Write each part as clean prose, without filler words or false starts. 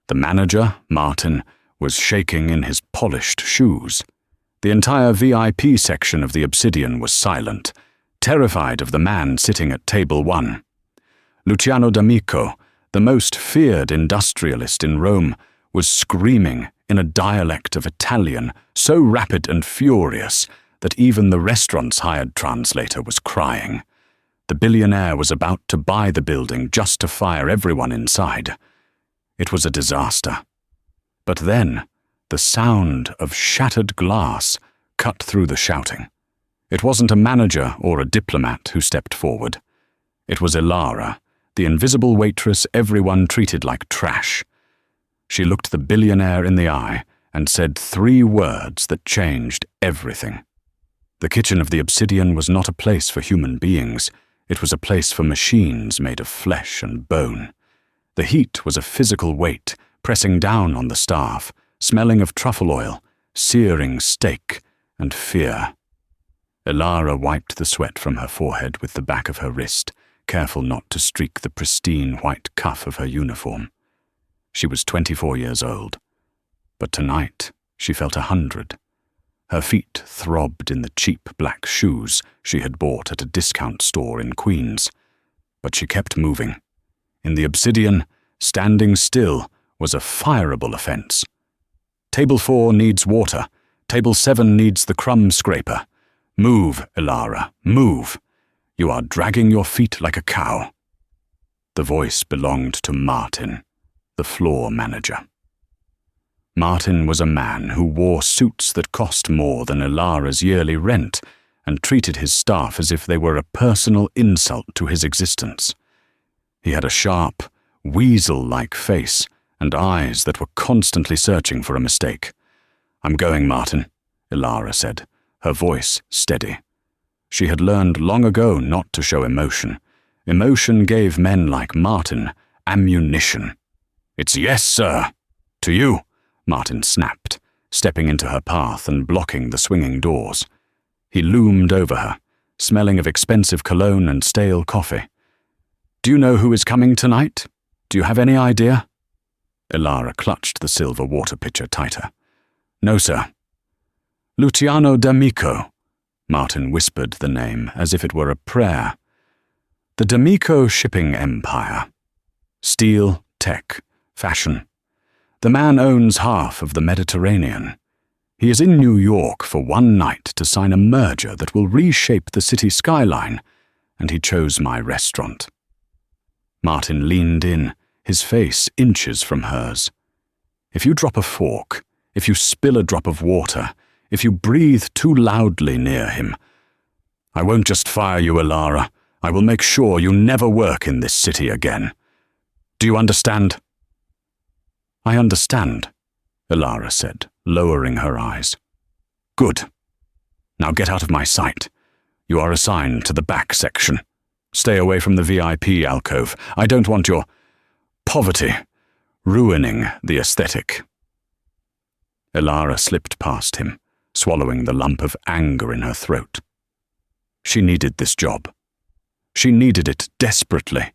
The manager, Martin, was shaking in his polished shoes. The entire VIP section of the Obsidian was silent, terrified of the man sitting at table 1. Luciano D'Amico, the most feared industrialist in Rome, was screaming in a dialect of Italian so rapid and furious that even the restaurant's hired translator was crying. The billionaire was about to buy the building just to fire everyone inside. It was a disaster. But then, the sound of shattered glass cut through the shouting. It wasn't a manager or a diplomat who stepped forward. It was Ilara, the invisible waitress everyone treated like trash. She looked the billionaire in the eye and said 3 words that changed everything. The kitchen of the Obsidian was not a place for human beings. It was a place for machines made of flesh and bone. The heat was a physical weight, pressing down on the staff, smelling of truffle oil, searing steak, and fear. Ilara wiped the sweat from her forehead with the back of her wrist, careful not to streak the pristine white cuff of her uniform. She was 24 years old, but tonight she felt 100. Her feet throbbed in the cheap black shoes she had bought at a discount store in Queens, but she kept moving. In the Obsidian, standing still was a fireable offense. Table 4 needs water. Table 7 needs the crumb scraper. Move, Ilara, move. You are dragging your feet like a cow. The voice belonged to Martin, the floor manager. Martin was a man who wore suits that cost more than Ilara's yearly rent and treated his staff as if they were a personal insult to his existence. He had a sharp, weasel-like face and eyes that were constantly searching for a mistake. "I'm going, Martin," Ilara said, her voice steady. She had learned long ago not to show emotion. Emotion gave men like Martin ammunition. "It's yes, sir. To you," Martin snapped, stepping into her path and blocking the swinging doors. He loomed over her, smelling of expensive cologne and stale coffee. "Do you know who is coming tonight? Do you have any idea?" Ilara clutched the silver water pitcher tighter. "No, sir." "Luciano D'Amico." Martin whispered the name as if it were a prayer. "The D'Amico shipping empire. Steel, tech, fashion. The man owns half of the Mediterranean. He is in New York for one night to sign a merger that will reshape the city skyline, and he chose my restaurant." Martin leaned in, his face inches from hers. "If you drop a fork, if you spill a drop of water, if you breathe too loudly near him, I won't just fire you, Ilara. I will make sure you never work in this city again. Do you understand?" "I understand," Ilara said, lowering her eyes. "Good. Now get out of my sight. You are assigned to the back section. Stay away from the VIP alcove. I don't want your poverty ruining the aesthetic." Ilara slipped past him, swallowing the lump of anger in her throat. She needed this job. She needed it desperately.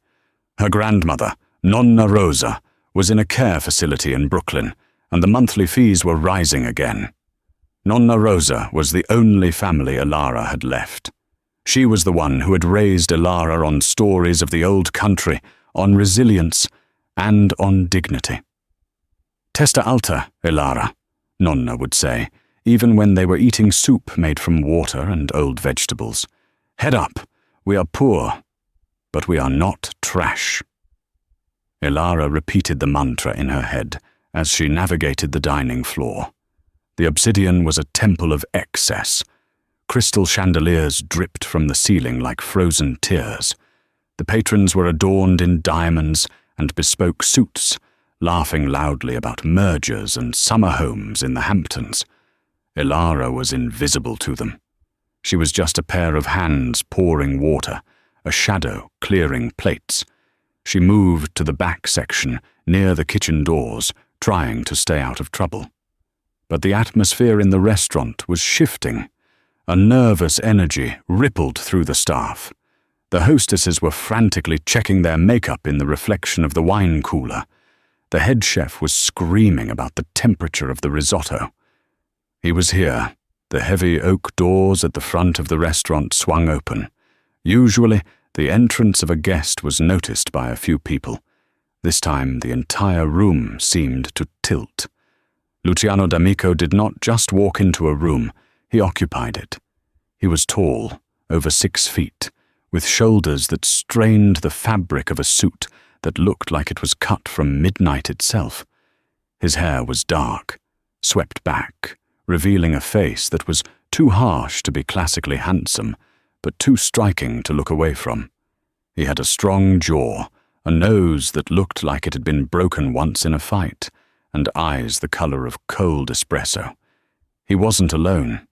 Her grandmother, Nonna Rosa, was in a care facility in Brooklyn, and the monthly fees were rising again. Nonna Rosa was the only family Ilara had left. She was the one who had raised Ilara on stories of the old country, on resilience, and on dignity. "Testa alta, Ilara," Nonna would say, even when they were eating soup made from water and old vegetables. "Head up, we are poor, but we are not trash." Ilara repeated the mantra in her head as she navigated the dining floor. The Obsidian was a temple of excess. Crystal chandeliers dripped from the ceiling like frozen tears. The patrons were adorned in diamonds and bespoke suits, laughing loudly about mergers and summer homes in the Hamptons. Ilara was invisible to them. She was just a pair of hands pouring water, a shadow clearing plates. She moved to the back section, near the kitchen doors, trying to stay out of trouble. But the atmosphere in the restaurant was shifting. A nervous energy rippled through the staff. The hostesses were frantically checking their makeup in the reflection of the wine cooler. The head chef was screaming about the temperature of the risotto. He was here. The heavy oak doors at the front of the restaurant swung open. Usually, the entrance of a guest was noticed by a few people. This time, the entire room seemed to tilt. Luciano D'Amico did not just walk into a room, he occupied it. He was tall, over 6 feet, with shoulders that strained the fabric of a suit that looked like it was cut from midnight itself. His hair was dark, swept back, revealing a face that was too harsh to be classically handsome, but too striking to look away from. He had a strong jaw, a nose that looked like it had been broken once in a fight, and eyes the color of cold espresso. He wasn't alone.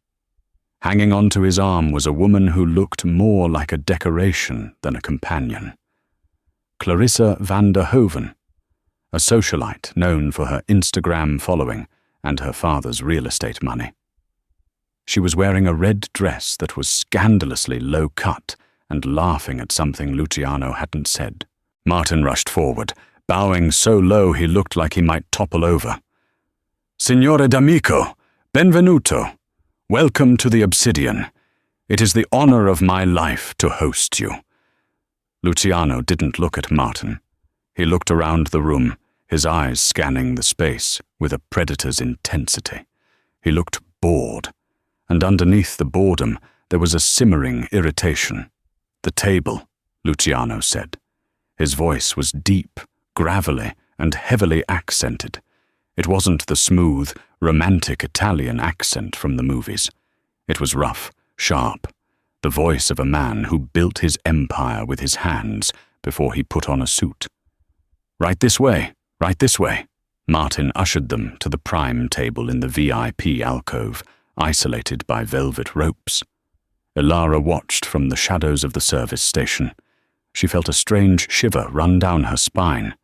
Hanging onto his arm was a woman who looked more like a decoration than a companion. Clarissa van der Hoven, a socialite known for her Instagram following and her father's real estate money. She was wearing a red dress that was scandalously low-cut and laughing at something Luciano hadn't said. Martin rushed forward, bowing so low he looked like he might topple over. "Signore D'Amico, benvenuto. Welcome to the Obsidian. It is the honor of my life to host you." Luciano didn't look at Martin. He looked around the room, his eyes scanning the space with a predator's intensity. He looked bored, and underneath the boredom there was a simmering irritation. "The table," Luciano said. His voice was deep, gravelly, and heavily accented. It wasn't the smooth, romantic Italian accent from the movies. It was rough, sharp, the voice of a man who built his empire with his hands before he put on a suit. Right this way. Martin ushered them to the prime table in the VIP alcove, isolated by velvet ropes. Ilara watched from the shadows of the service station. She felt a strange shiver run down her spine.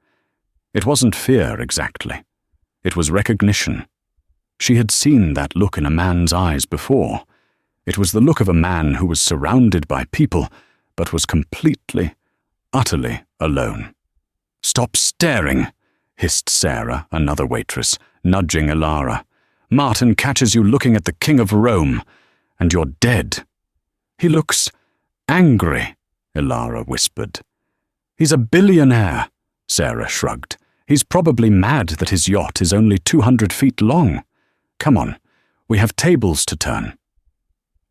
It wasn't fear exactly. It was recognition. She had seen that look in a man's eyes before. It was the look of a man who was surrounded by people, but was completely, utterly alone. "Stop staring," hissed Sarah, another waitress, nudging Ilara. "Martin catches you looking at the King of Rome, and you're dead." "He looks angry," Ilara whispered. "He's a billionaire," Sarah shrugged. "He's probably mad that his yacht is only 200 feet long. Come on, we have tables to turn."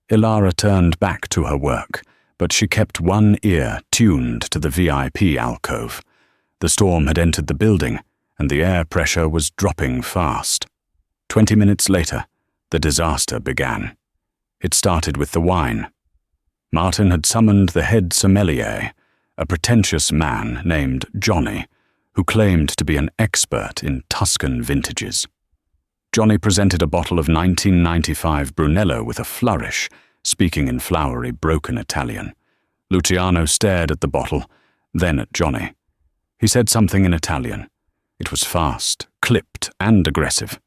Ilara turned back to her work, but she kept one ear tuned to the VIP alcove. The storm had entered the building, and the air pressure was dropping fast. 20 minutes later, the disaster began. It started with the wine. Martin had summoned the head sommelier, a pretentious man named Johnny, who claimed to be an expert in Tuscan vintages. Johnny presented a bottle of 1995 Brunello with a flourish, speaking in flowery, broken Italian. Luciano stared at the bottle, then at Johnny. He said something in Italian. It was fast, clipped, and aggressive.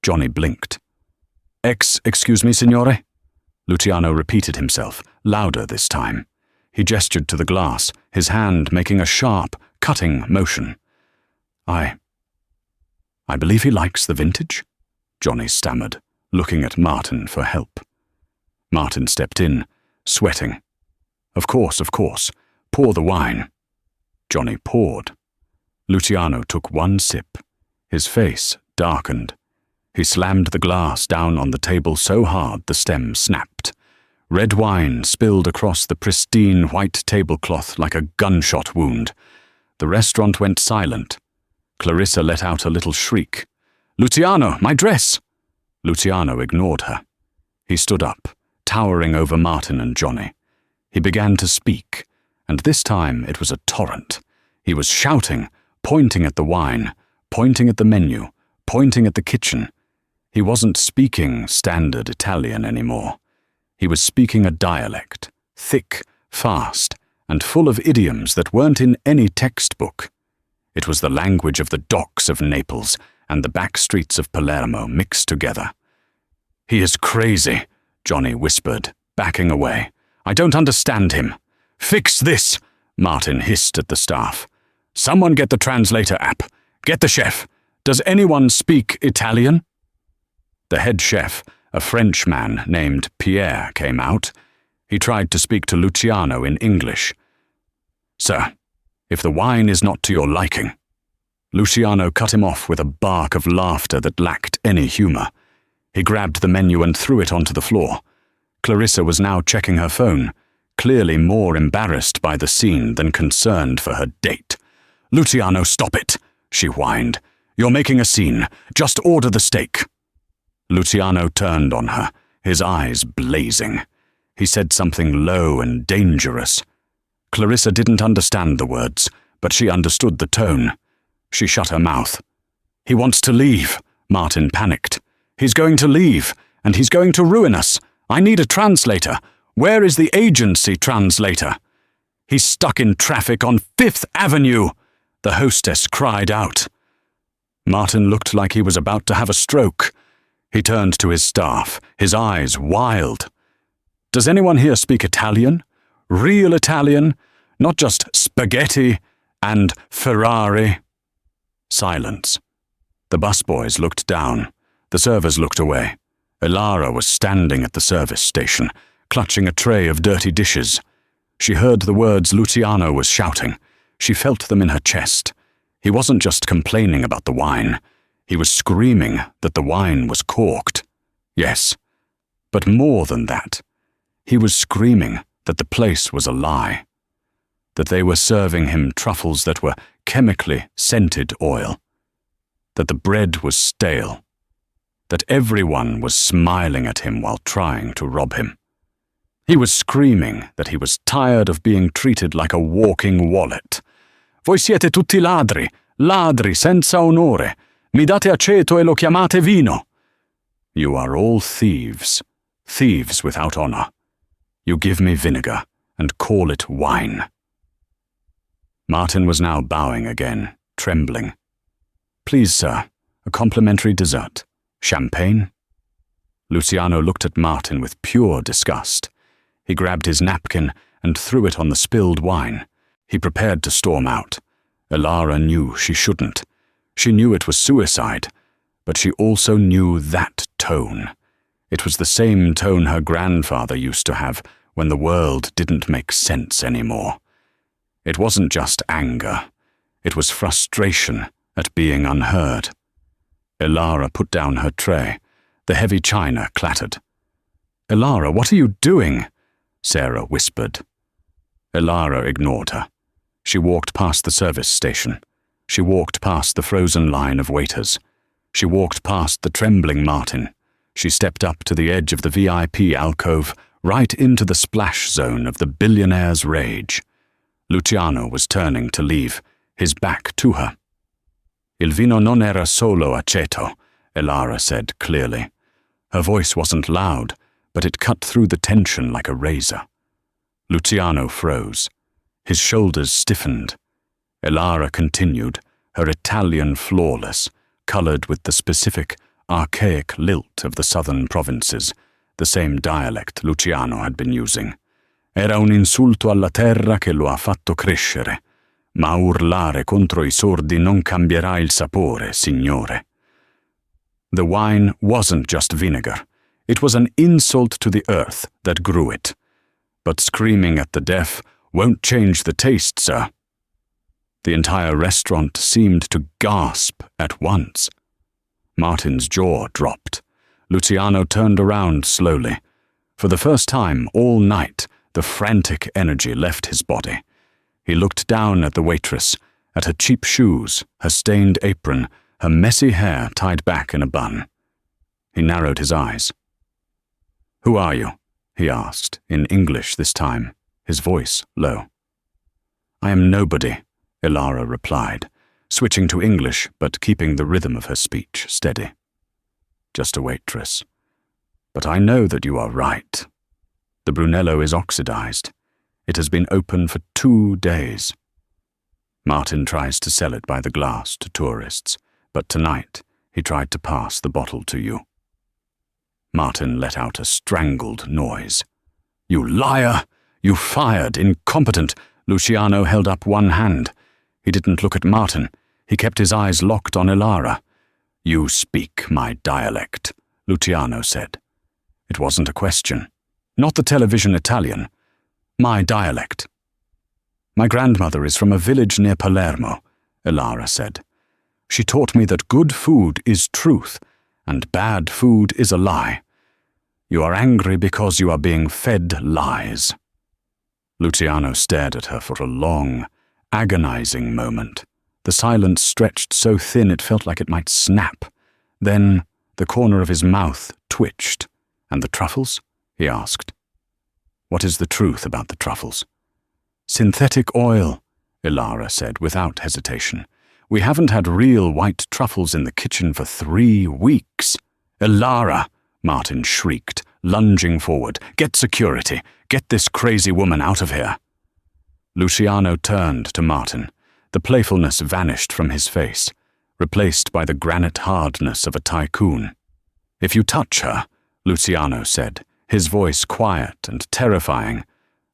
Johnny blinked. Excuse me, signore?" Luciano repeated himself, louder this time. He gestured to the glass, his hand making a sharp, cutting motion. I believe he likes the vintage," Johnny stammered, looking at Martin for help. Martin stepped in, sweating. Of course. Pour the wine." Johnny poured. Luciano took one sip. His face darkened. He slammed the glass down on the table so hard the stem snapped. Red wine spilled across the pristine white tablecloth like a gunshot wound. The restaurant went silent. Clarissa let out a little shriek. "Luciano, my dress!" Luciano ignored her. He stood up, towering over Martin and Johnny. He began to speak, and this time it was a torrent. He was shouting, pointing at the wine, pointing at the menu, pointing at the kitchen. He wasn't speaking standard Italian anymore. He was speaking a dialect, thick, fast, and full of idioms that weren't in any textbook. It was the language of the docks of Naples and the back streets of Palermo mixed together. "He is crazy," Johnny whispered, backing away. "I don't understand him." "Fix this," Martin hissed at the staff. "Someone get the translator app. Get the chef. Does anyone speak Italian?" The head chef, a Frenchman named Pierre, came out. He tried to speak to Luciano in English. "Sir, if the wine is not to your liking—" Luciano cut him off with a bark of laughter that lacked any humor. He grabbed the menu and threw it onto the floor. Clarissa was now checking her phone, clearly more embarrassed by the scene than concerned for her date. "Luciano, stop it," she whined. "You're making a scene. Just order the steak." Luciano turned on her, his eyes blazing. He said something low and dangerous. Clarissa didn't understand the words, but she understood the tone. She shut her mouth. "He wants to leave," Martin panicked. "He's going to leave, and he's going to ruin us. I need a translator. Where is the agency translator?" "He's stuck in traffic on 5th Avenue," the hostess cried out. Martin looked like he was about to have a stroke. He turned to his staff, his eyes wild. "Does anyone here speak Italian? Real Italian? Not just spaghetti and Ferrari?" Silence. The busboys looked down. The servers looked away. Elara was standing at the service station, clutching a tray of dirty dishes. She heard the words Luciano was shouting. She felt them in her chest. He wasn't just complaining about the wine. He was screaming that the wine was corked. Yes, but more than that. He was screaming that the place was a lie. That they were serving him truffles that were chemically scented oil. That the bread was stale. That everyone was smiling at him while trying to rob him. He was screaming that he was tired of being treated like a walking wallet. "Voi siete tutti ladri, ladri senza onore. Mi date aceto e lo chiamate vino." "You are all thieves, thieves without honor. You give me vinegar and call it wine." Martin was now bowing again, trembling. "Please, sir, a complimentary dessert. Champagne?" Luciano looked at Martin with pure disgust. He grabbed his napkin and threw it on the spilled wine. He prepared to storm out. Elara knew she shouldn't. She knew it was suicide, but she also knew that tone. It was the same tone her grandfather used to have when the world didn't make sense anymore. It wasn't just anger. It was frustration at being unheard. Elara put down her tray. The heavy china clattered. "Elara, what are you doing?" Sarah whispered. Elara ignored her. She walked past the service station. She walked past the frozen line of waiters. She walked past the trembling Martin. She stepped up to the edge of the VIP alcove, right into the splash zone of the billionaire's rage. Luciano was turning to leave, his back to her. "Il vino non era solo aceto," Elara said clearly. Her voice wasn't loud, but it cut through the tension like a razor. Luciano froze. His shoulders stiffened. Elara continued, her Italian flawless, colored with the specific, archaic lilt of the southern provinces, the same dialect Luciano had been using. "Era un insulto alla terra che lo ha fatto crescere, ma urlare contro I sordi non cambierà il sapore, signore." The wine wasn't just vinegar. It was an insult to the earth that grew it. But screaming at the deaf won't change the taste, sir. The entire restaurant seemed to gasp at once. Martin's jaw dropped. Luciano turned around slowly. For the first time all night, the frantic energy left his body. He looked down at the waitress, at her cheap shoes, her stained apron, her messy hair tied back in a bun. He narrowed his eyes. "Who are you?" he asked, in English this time, his voice low. "I am nobody," Elara replied, switching to English but keeping the rhythm of her speech steady. "Just a waitress. But I know that you are right. The Brunello is oxidized. It has been open for 2 days. Martin tries to sell it by the glass to tourists, but tonight he tried to pass the bottle to you." Martin let out a strangled noise. "You liar! You fired, incompetent!" Luciano held up one hand. He didn't look at Martin. He kept his eyes locked on Ilara. "You speak my dialect," Luciano said. It wasn't a question. Not the television Italian. My dialect. "My grandmother is from a village near Palermo," Ilara said. "She taught me that good food is truth, and bad food is a lie. You are angry because you are being fed lies." Luciano stared at her for a long, agonizing moment. The silence stretched so thin it felt like it might snap. Then the corner of his mouth twitched. "And the truffles?" he asked. "What is the truth about the truffles?" "Synthetic oil," Ilara said without hesitation. "We haven't had real white truffles in the kitchen for 3 weeks." "Ilara!" Martin shrieked, lunging forward. "Get security! Get this crazy woman out of here!" Luciano turned to Martin. The playfulness vanished from his face, replaced by the granite hardness of a tycoon. "If you touch her," Luciano said, his voice quiet and terrifying,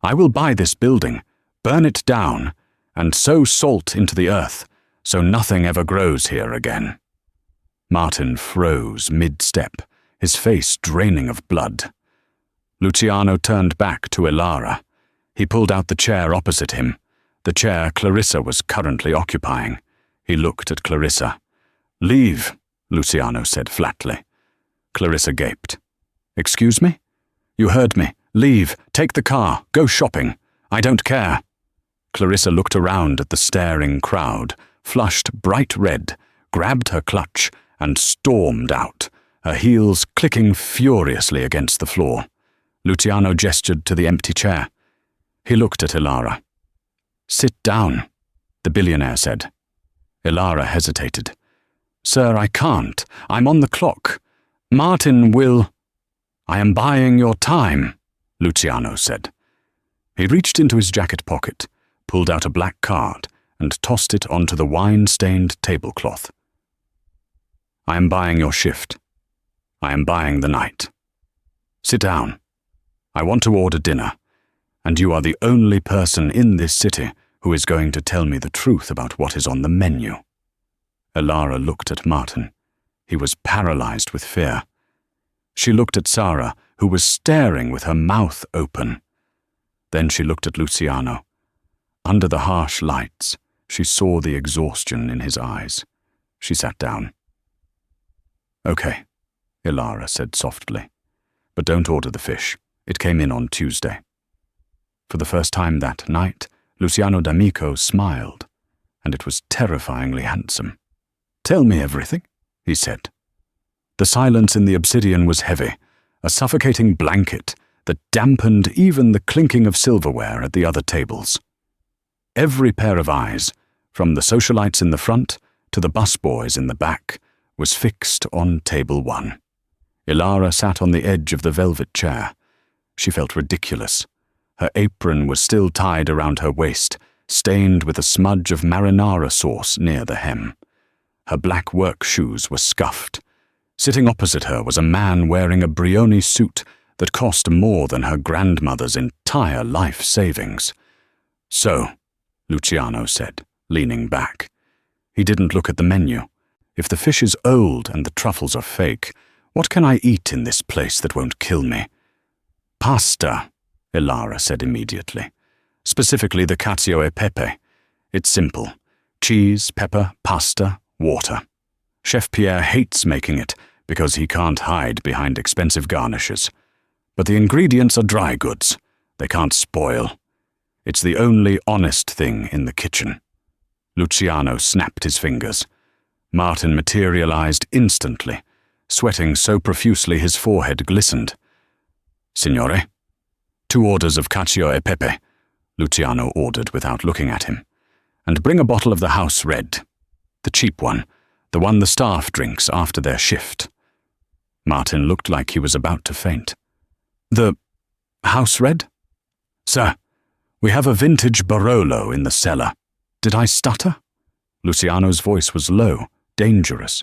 "I will buy this building, burn it down, and sow salt into the earth, so nothing ever grows here again." Martin froze mid-step, his face draining of blood. Luciano turned back to Ilara. He pulled out the chair opposite him, the chair Clarissa was currently occupying. He looked at Clarissa. "Leave," Luciano said flatly. Clarissa gaped. "Excuse me?" "You heard me. Leave. Take the car. Go shopping. I don't care." Clarissa looked around at the staring crowd, flushed bright red, grabbed her clutch, and stormed out, her heels clicking furiously against the floor. Luciano gestured to the empty chair. He looked at Ilara. "Sit down," the billionaire said. Ilara hesitated. "Sir, I can't. I'm on the clock. Martin will—" "I am buying your time," Luciano said. He reached into his jacket pocket, pulled out a black card, and tossed it onto the wine-stained tablecloth. "I am buying your shift. I am buying the night. Sit down. I want to order dinner, and you are the only person in this city who is going to tell me the truth about what is on the menu." Ilara looked at Martin. He was paralyzed with fear. She looked at Sarah, who was staring with her mouth open. Then she looked at Luciano. Under the harsh lights, she saw the exhaustion in his eyes. She sat down. "Okay," Ilara said softly, "but don't order the fish. It came in on Tuesday." For the first time that night, Luciano D'Amico smiled, and it was terrifyingly handsome. "Tell me everything," he said. The silence in the obsidian was heavy, a suffocating blanket that dampened even the clinking of silverware at the other tables. Every pair of eyes, from the socialites in the front to the busboys in the back, was fixed on table 1. Ilara sat on the edge of the velvet chair. She felt ridiculous. Her apron was still tied around her waist, stained with a smudge of marinara sauce near the hem. Her black work shoes were scuffed. Sitting opposite her was a man wearing a Brioni suit that cost more than her grandmother's entire life savings. "So," Luciano said, leaning back. He didn't look at the menu. "If the fish is old and the truffles are fake, what can I eat in this place that won't kill me?" "Pasta," Ilara said immediately. "Specifically the cacio e pepe. It's simple. Cheese, pepper, pasta, water. Chef Pierre hates making it because he can't hide behind expensive garnishes. But the ingredients are dry goods. They can't spoil. It's the only honest thing in the kitchen." Luciano snapped his fingers. Martin materialized instantly, sweating so profusely his forehead glistened. "Signore?" "2 orders of cacio e pepe," Luciano ordered without looking at him. "And bring a bottle of the house red. The cheap one, the one the staff drinks after their shift." Martin looked like he was about to faint. "The house red?" "Sir, we have a vintage Barolo in the cellar. Did I stutter?" Luciano's voice was low, dangerous.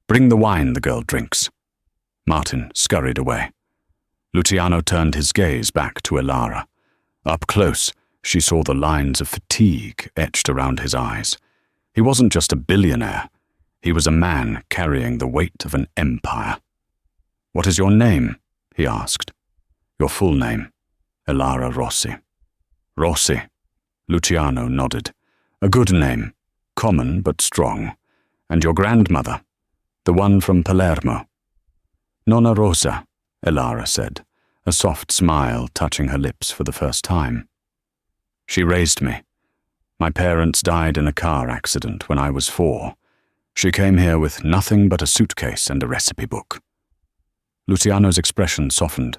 "Bring the wine the girl drinks." Martin scurried away. Luciano turned his gaze back to Ilara. Up close, she saw the lines of fatigue etched around his eyes. He wasn't just a billionaire. He was a man carrying the weight of an empire. "What is your name?" he asked. "Your full name." "Elara Rossi." "Rossi." Luciano nodded. "A good name. Common but strong. And your grandmother? The one from Palermo?" "Nonna Rosa," Elara said, a soft smile touching her lips for the first time. "She raised me. My parents died in a car accident when I was 4. She came here with nothing but a suitcase and a recipe book." Luciano's expression softened,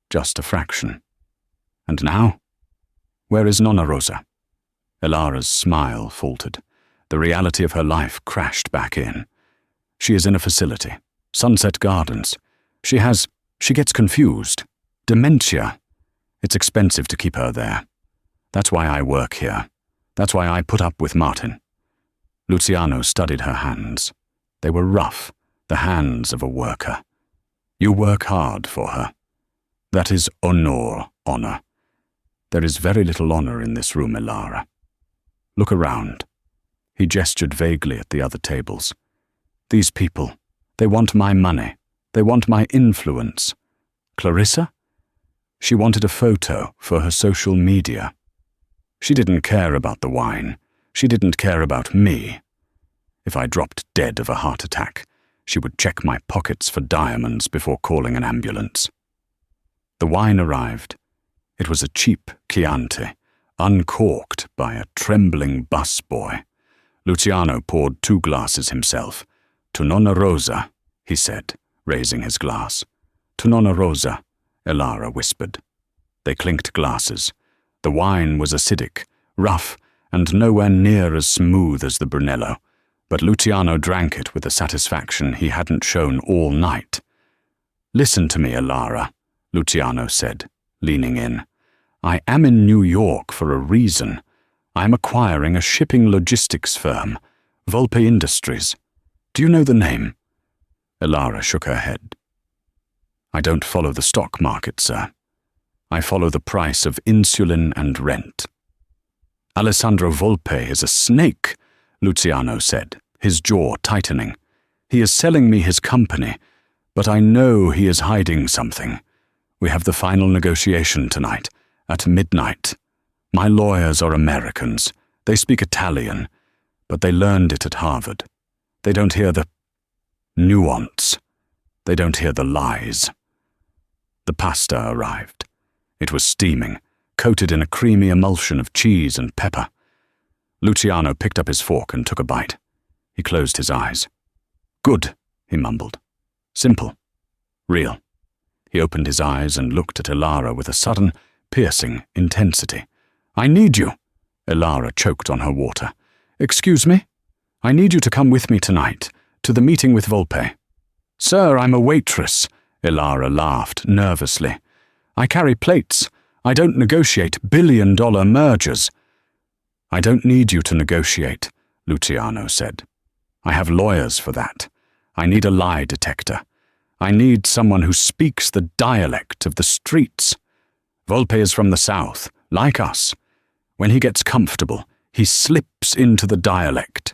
just a fraction. "And now? Where is Nonna Rosa?" Elara's smile faltered. The reality of her life crashed back in. "She is in a facility. Sunset Gardens. She gets confused. Dementia. It's expensive to keep her there. That's why I work here. That's why I put up with Martin." Luciano studied her hands. They were rough, the hands of a worker. "You work hard for her. That is honor. There is very little honor in this room, Elara. Look around." He gestured vaguely at the other tables. "These people, they want my money. They want my influence. Clarissa? She wanted a photo for her social media. She didn't care about the wine. She didn't care about me. If I dropped dead of a heart attack, she would check my pockets for diamonds before calling an ambulance." The wine arrived. It was a cheap Chianti, uncorked by a trembling busboy. Luciano poured 2 glasses himself. "To Nonna Rosa," he said, raising his glass. "To Nonna Rosa," Elara whispered. They clinked glasses. The wine was acidic, rough, and nowhere near as smooth as the Brunello, but Luciano drank it with a satisfaction he hadn't shown all night. "Listen to me, Elara," Luciano said, leaning in. "I am in New York for a reason. I am acquiring a shipping logistics firm, Volpe Industries. Do you know the name?" Elara shook her head. "I don't follow the stock market, sir. I follow the price of insulin and rent." "Alessandro Volpe is a snake," Luciano said, his jaw tightening. "He is selling me his company, but I know he is hiding something. We have the final negotiation tonight, at midnight. My lawyers are Americans. They speak Italian, but they learned it at Harvard. They don't hear the nuance. They don't hear the lies." The pasta arrived. It was steaming, coated in a creamy emulsion of cheese and pepper. Luciano picked up his fork and took a bite. He closed his eyes. "Good," he mumbled. "Simple. Real." He opened his eyes and looked at Elara with a sudden, piercing intensity. "I need you." Elara choked on her water. "Excuse me? I need you to come with me tonight, to the meeting with Volpe." "Sir, I'm a waitress," Elara laughed nervously. "I carry plates. I don't negotiate billion-dollar mergers." "I don't need you to negotiate," Luciano said. "I have lawyers for that. I need a lie detector. I need someone who speaks the dialect of the streets. Volpe is from the South, like us. When he gets comfortable, he slips into the dialect.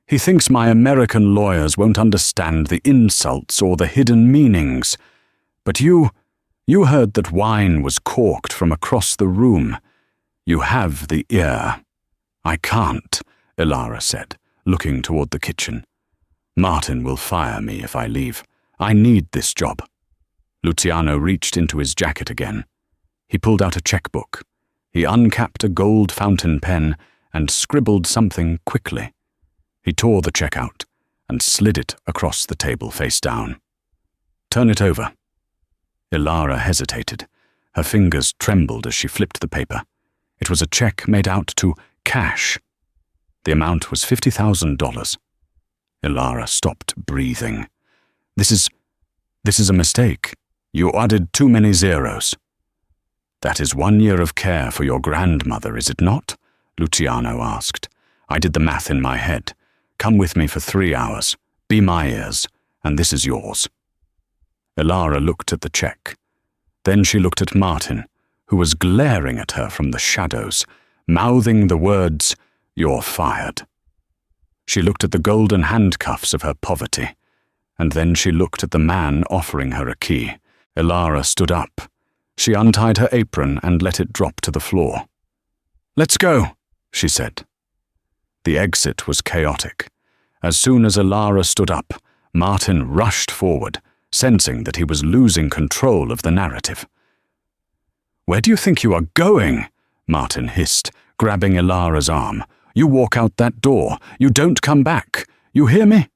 He thinks my American lawyers won't understand the insults or the hidden meanings. But you heard that wine was corked from across the room. You have the ear." "I can't," Elara said, looking toward the kitchen. "Martin will fire me if I leave. I need this job." Luciano reached into his jacket again. He pulled out a checkbook. He uncapped a gold fountain pen and scribbled something quickly. He tore the check out and slid it across the table face down. "Turn it over." Elara hesitated. Her fingers trembled as she flipped the paper. It was a check made out to cash. The amount was $50,000. Elara stopped breathing. This is a mistake. You added too many zeros." "That is 1 year of care for your grandmother, is it not?" Luciano asked. "I did the math in my head. Come with me for 3 hours. Be my ears, and this is yours." Elara looked at the check. Then she looked at Martin, who was glaring at her from the shadows, mouthing the words, "You're fired." She looked at the golden handcuffs of her poverty, and then she looked at the man offering her a key. Elara stood up. She untied her apron and let it drop to the floor. "Let's go," she said. The exit was chaotic. As soon as Elara stood up, Martin rushed forward, sensing that he was losing control of the narrative. "Where do you think you are going?" Martin hissed, grabbing Elara's arm. "You walk out that door. You don't come back. You hear me?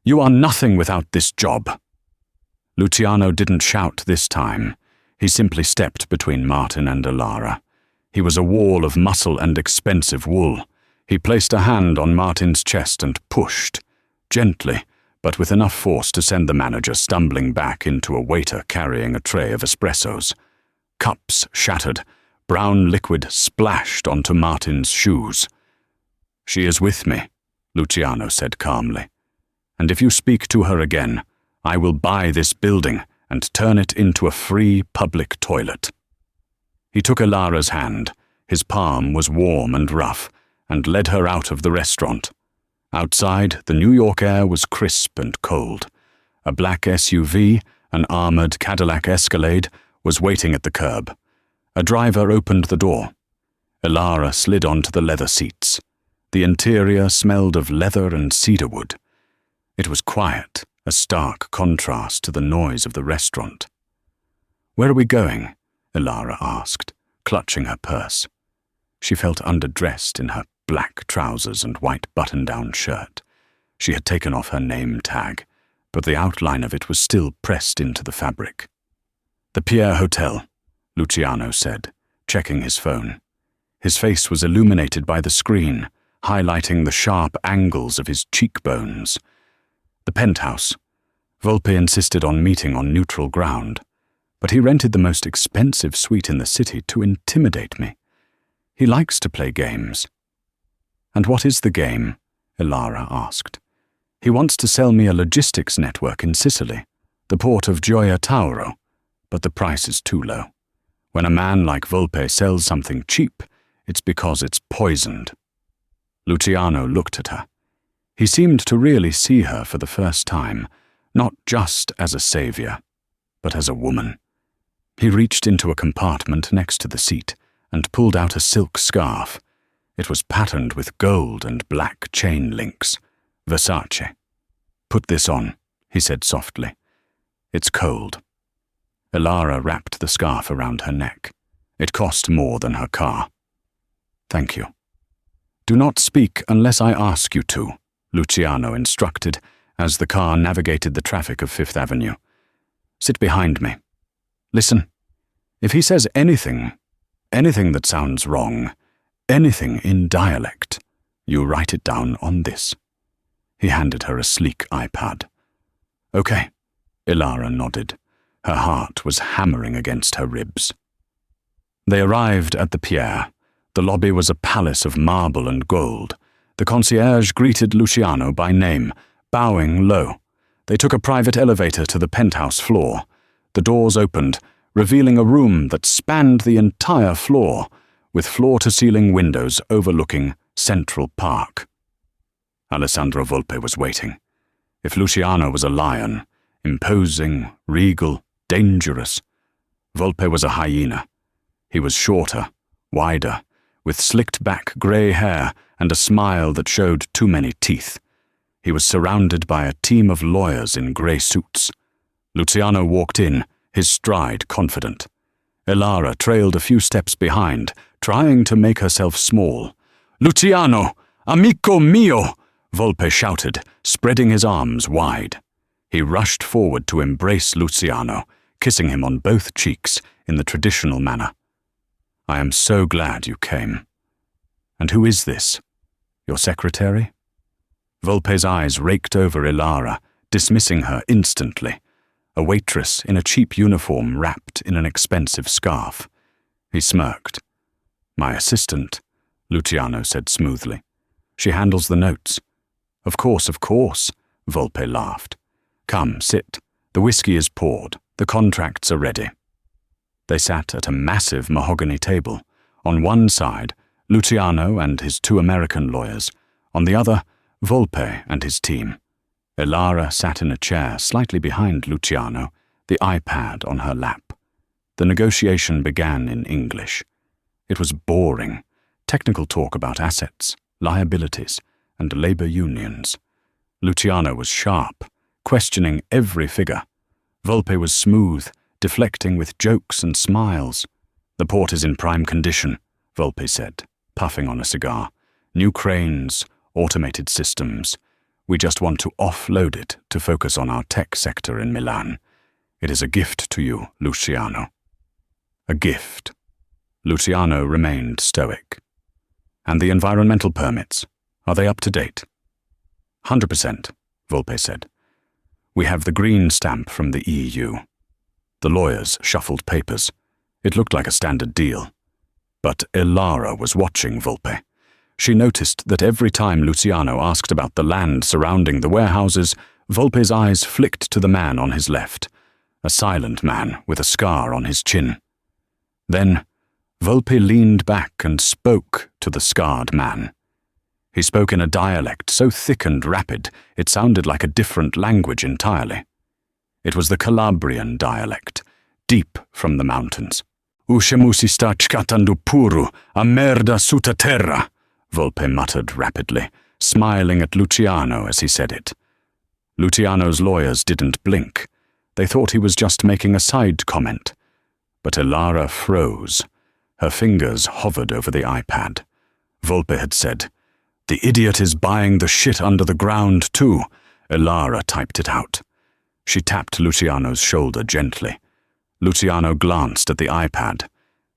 You are nothing without this job." Luciano didn't shout this time. He simply stepped between Martin and Elara. He was a wall of muscle and expensive wool. He placed a hand on Martin's chest and pushed, gently, but with enough force to send the manager stumbling back into a waiter carrying a tray of espressos. Cups shattered. Brown liquid splashed onto Martin's shoes. "She is with me," Luciano said calmly. "And if you speak to her again, I will buy this building and turn it into a free public toilet." He took Elara's hand. His palm was warm and rough, and led her out of the restaurant. Outside, the New York air was crisp and cold. A black SUV, an armored Cadillac Escalade, was waiting at the curb. A driver opened the door. Elara slid onto the leather seats. The interior smelled of leather and cedarwood. It was quiet, a stark contrast to the noise of the restaurant. "Where are we going?" Elara asked, clutching her purse. She felt underdressed in her black trousers and white button-down shirt. She had taken off her name tag, but the outline of it was still pressed into the fabric. "The Pierre Hotel," Luciano said, checking his phone. His face was illuminated by the screen, highlighting the sharp angles of his cheekbones. "The penthouse." Volpe insisted on meeting on neutral ground, but he rented the most expensive suite in the city to intimidate me. He likes to play games. "And what is the game?" Elara asked. "He wants to sell me a logistics network in Sicily, the port of Gioia Tauro, but the price is too low. When a man like Volpe sells something cheap, it's because it's poisoned." Luciano looked at her. He seemed to really see her for the first time, not just as a savior, but as a woman. He reached into a compartment next to the seat and pulled out a silk scarf. It was patterned with gold and black chain links. Versace. "Put this on," he said softly. "It's cold." Elara wrapped the scarf around her neck. It cost more than her car. "Thank you." "Do not speak unless I ask you to," Luciano instructed as the car navigated the traffic of Fifth Avenue. "Sit behind me. Listen, if he says anything that sounds wrong, anything in dialect, you write it down on this." He handed her a sleek iPad. "Okay," Elara nodded. Her heart was hammering against her ribs. They arrived at the Pierre. The lobby was a palace of marble and gold. The concierge greeted Luciano by name, bowing low. They took a private elevator to the penthouse floor. The doors opened, revealing a room that spanned the entire floor, with floor-to-ceiling windows overlooking Central Park. Alessandro Volpe was waiting. If Luciano was a lion, imposing, regal, dangerous, Volpe was a hyena. He was shorter, wider, with slicked-back grey hair and a smile that showed too many teeth. He was surrounded by a team of lawyers in grey suits. Luciano walked in, his stride confident. Elara trailed a few steps behind, trying to make herself small. "Luciano! Amico mio!" Volpe shouted, spreading his arms wide. He rushed forward to embrace Luciano, kissing him on both cheeks in the traditional manner. "I am so glad you came. And who is this? Your secretary?" Volpe's eyes raked over Elara, dismissing her instantly. A waitress in a cheap uniform wrapped in an expensive scarf. He smirked. "My assistant," Luciano said smoothly. "She handles the notes." Of course, Volpe laughed. "Come, sit. The whiskey is poured. The contracts are ready." They sat at a massive mahogany table. On one side, Luciano and his two American lawyers. On the other, Volpe and his team. Elara sat in a chair slightly behind Luciano, the iPad on her lap. The negotiation began in English. It was boring, technical talk about assets, liabilities, and labor unions. Luciano was sharp, questioning every figure. Volpe was smooth, deflecting with jokes and smiles. "The port is in prime condition," Volpe said, puffing on a cigar. "New cranes, automated systems. We just want to offload it to focus on our tech sector in Milan. It is a gift to you, Luciano." A gift. Luciano remained stoic. "And the environmental permits, are they up to date?" 100%, Volpe said. "We have the green stamp from the EU." The lawyers shuffled papers. It looked like a standard deal. But Elara was watching Volpe. She noticed that every time Luciano asked about the land surrounding the warehouses, Volpe's eyes flicked to the man on his left, a silent man with a scar on his chin. Then, Volpe leaned back and spoke to the scarred man. He spoke in a dialect so thick and rapid it sounded like a different language entirely. It was the Calabrian dialect, deep from the mountains. "Uscemu si sta scattando puro, a merda suta terra," Volpe muttered rapidly, smiling at Luciano as he said it. Luciano's lawyers didn't blink. They thought he was just making a side comment. But Elara froze. Her fingers hovered over the iPad. Volpe had said, "The idiot is buying the shit under the ground too." Elara typed it out. She tapped Luciano's shoulder gently. Luciano glanced at the iPad.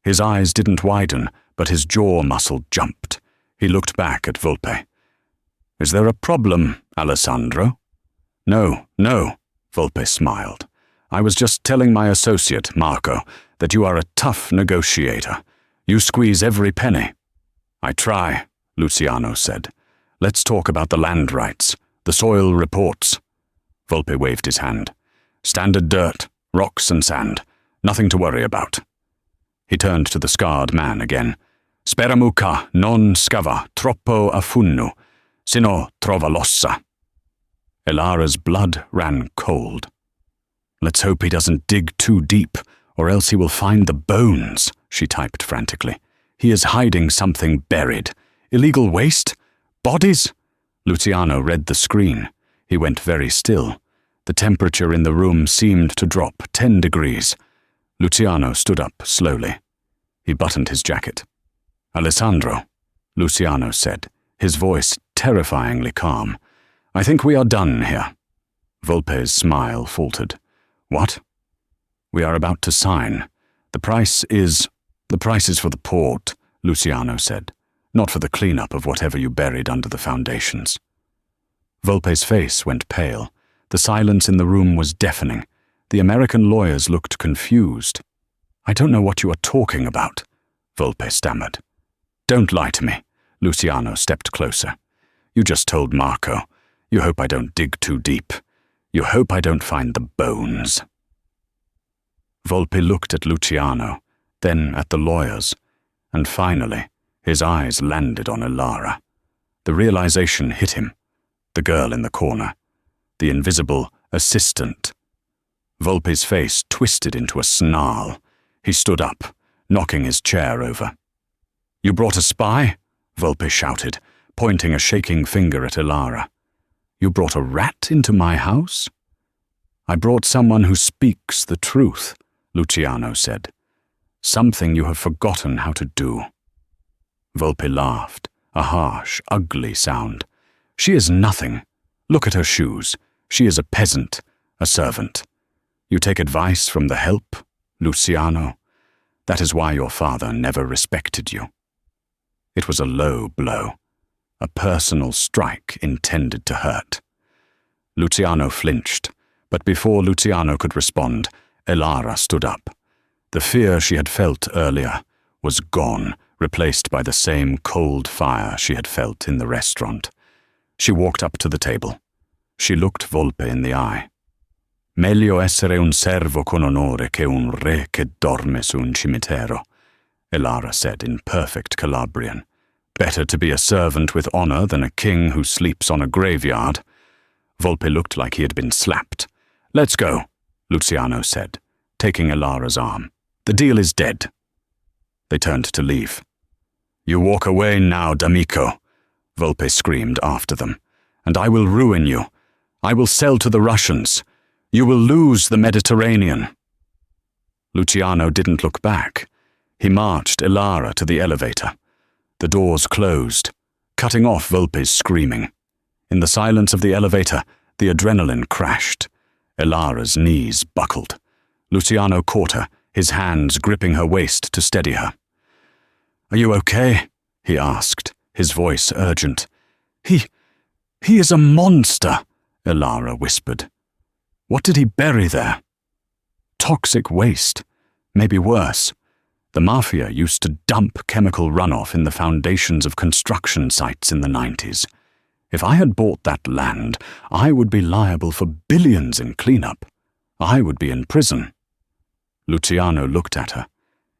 His eyes didn't widen, but his jaw muscle jumped. He looked back at Volpe. "Is there a problem, Alessandro?" No, Volpe smiled. "I was just telling my associate, Marco, that you are a tough negotiator. You squeeze every penny." "I try," Luciano said. "Let's talk about the land rights, the soil reports." Volpe waved his hand. "Standard dirt, rocks and sand. Nothing to worry about." He turned to the scarred man again. "Spera mucca, non scava, troppo affunno, sino trova l'ossa." Elara's blood ran cold. "Let's hope he doesn't dig too deep, or else he will find the bones," she typed frantically. "He is hiding something buried. Illegal waste? Bodies?" Luciano read the screen. He went very still. The temperature in the room seemed to drop 10 degrees. Luciano stood up slowly. He buttoned his jacket. "Alessandro," Luciano said, his voice terrifyingly calm. "I think we are done here." Volpe's smile faltered. "What?" "We are about to sign. The price is for the port," Luciano said, "not for the cleanup of whatever you buried under the foundations." Volpe's face went pale. The silence in the room was deafening. The American lawyers looked confused. "I don't know what you are talking about," Volpe stammered. "Don't lie to me." Luciano stepped closer. "You just told Marco. You hope I don't dig too deep. You hope I don't find the bones." Volpe looked at Luciano, then at the lawyers, and finally, his eyes landed on Elara. The realization hit him. The girl in the corner. The invisible assistant. Volpe's face twisted into a snarl. He stood up, knocking his chair over. "You brought a spy?" Volpe shouted, pointing a shaking finger at Elara. "You brought a rat into my house?" "I brought someone who speaks the truth," Luciano said. "Something you have forgotten how to do." Volpe laughed, a harsh, ugly sound. "She is nothing. Look at her shoes. She is a peasant, a servant. You take advice from the help, Luciano. That is why your father never respected you." It was a low blow, a personal strike intended to hurt. Luciano flinched, but before Luciano could respond, Elara stood up. The fear she had felt earlier was gone, replaced by the same cold fire she had felt in the restaurant. She walked up to the table. She looked Volpe in the eye. "Meglio essere un servo con onore che un re che dorme su un cimitero," Elara said in perfect Calabrian. Better to be a servant with honor than a king who sleeps on a graveyard. Volpe looked like he had been slapped. "Let's go," Luciano said, taking Ilara's arm. "The deal is dead." They turned to leave. "You walk away now, D'Amico," Volpe screamed after them, "and I will ruin you. I will sell to the Russians. You will lose the Mediterranean." Luciano didn't look back. He marched Ilara to the elevator. The doors closed, cutting off Volpe's screaming. In the silence of the elevator, the adrenaline crashed. Ilara's knees buckled. Luciano caught her, his hands gripping her waist to steady her. "Are you okay?" he asked, his voice urgent. He is a monster," Ilara whispered. "What did he bury there?" "Toxic waste. Maybe worse. The mafia used to dump chemical runoff in the foundations of construction sites in the 90s. If I had bought that land, I would be liable for billions in cleanup. I would be in prison." Luciano looked at her.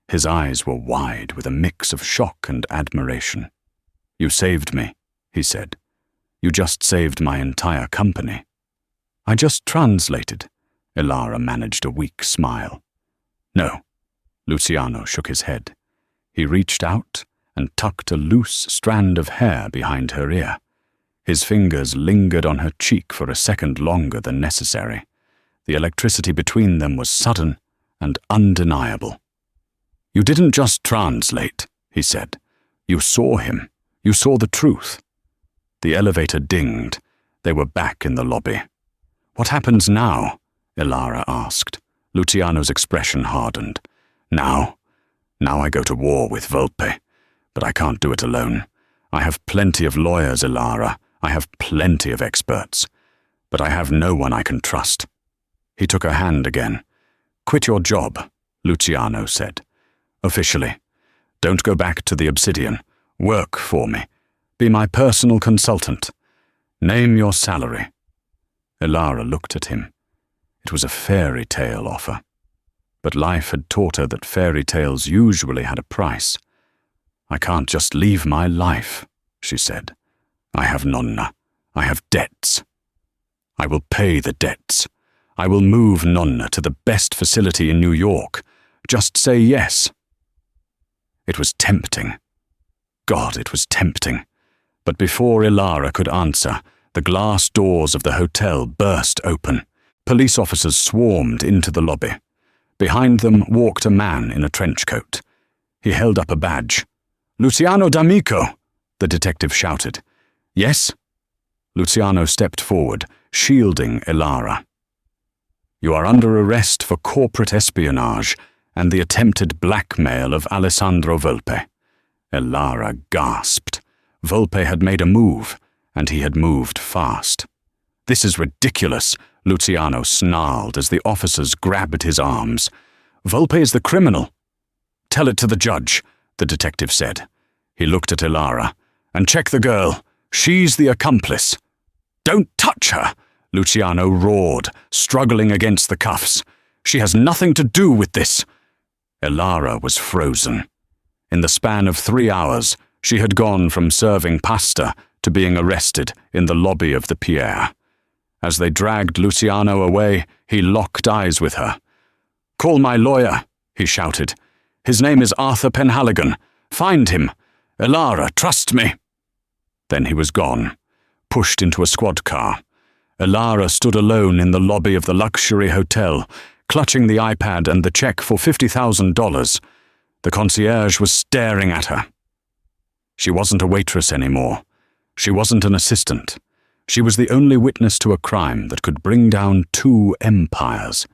His eyes were wide with a mix of shock and admiration. "You saved me," he said. "You just saved my entire company." "I just translated." Ilara managed a weak smile. "No." Luciano shook his head. He reached out and tucked a loose strand of hair behind her ear. His fingers lingered on her cheek for a second longer than necessary. The electricity between them was sudden and undeniable. "You didn't just translate," he said. "You saw him. You saw the truth." The elevator dinged. They were back in the lobby. "What happens now?" Ilara asked. Luciano's expression hardened. Now I go to war with Volpe. But I can't do it alone. I have plenty of lawyers, Ilara. I have plenty of experts. But I have no one I can trust." He took her hand again. "Quit your job," Luciano said. "Officially. Don't go back to the Obsidian. Work for me. Be my personal consultant. Name your salary." Ilara looked at him. It was a fairy tale offer. But life had taught her that fairy tales usually had a price. "I can't just leave my life," she said. "I have Nonna. I have debts. I will pay the debts. I will move Nonna to the best facility in New York. Just say yes." It was tempting. God, it was tempting. But before Ilara could answer, the glass doors of the hotel burst open. Police officers swarmed into the lobby. Behind them walked a man in a trench coat. He held up a badge. "Luciano D'Amico," the detective shouted. "Yes?" Luciano stepped forward, shielding Ilara. "You are under arrest for corporate espionage and the attempted blackmail of Alessandro Volpe." Ilara gasped. Volpe had made a move, and he had moved fast. "This is ridiculous," Luciano snarled as the officers grabbed his arms. "Volpe is the criminal." "Tell it to the judge," the detective said. He looked at Ilara. "And check the girl. She's the accomplice." "Don't touch her," Luciano roared, struggling against the cuffs. "She has nothing to do with this." Ilara was frozen. In the span of 3 hours, she had gone from serving pasta to being arrested in the lobby of the Pierre. As they dragged Luciano away, he locked eyes with her. "Call my lawyer," he shouted. "His name is Arthur Penhaligon. Find him. Ilara, trust me." Then he was gone, pushed into a squad car. Ilara stood alone in the lobby of the luxury hotel, clutching the iPad and the check for $50,000. The concierge was staring at her. She wasn't a waitress anymore. She wasn't an assistant. She was the only witness to a crime that could bring down 2 empires,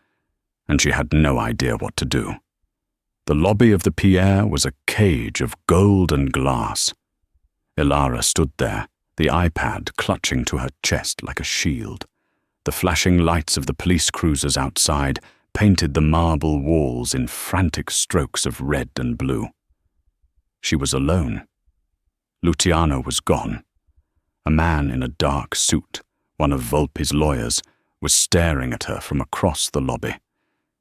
and she had no idea what to do. The lobby of the Pierre was a cage of gold and glass. Ilara stood there, the iPad clutching to her chest like a shield. The flashing lights of the police cruisers outside painted the marble walls in frantic strokes of red and blue. She was alone. Luciano was gone. A man in a dark suit, one of Volpe's lawyers, was staring at her from across the lobby.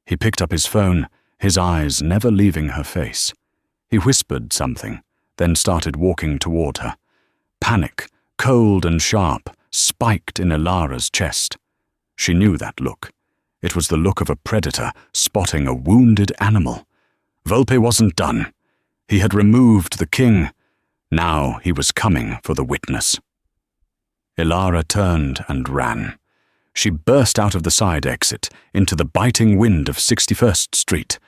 He picked up his phone, his eyes never leaving her face. He whispered something, then started walking toward her. Panic, cold and sharp, spiked in Ilara's chest. She knew that look. It was the look of a predator spotting a wounded animal. Volpe wasn't done. He had removed the king. Now he was coming for the witness. Ilara turned and ran. She burst out of the side exit into the biting wind of 61st Street.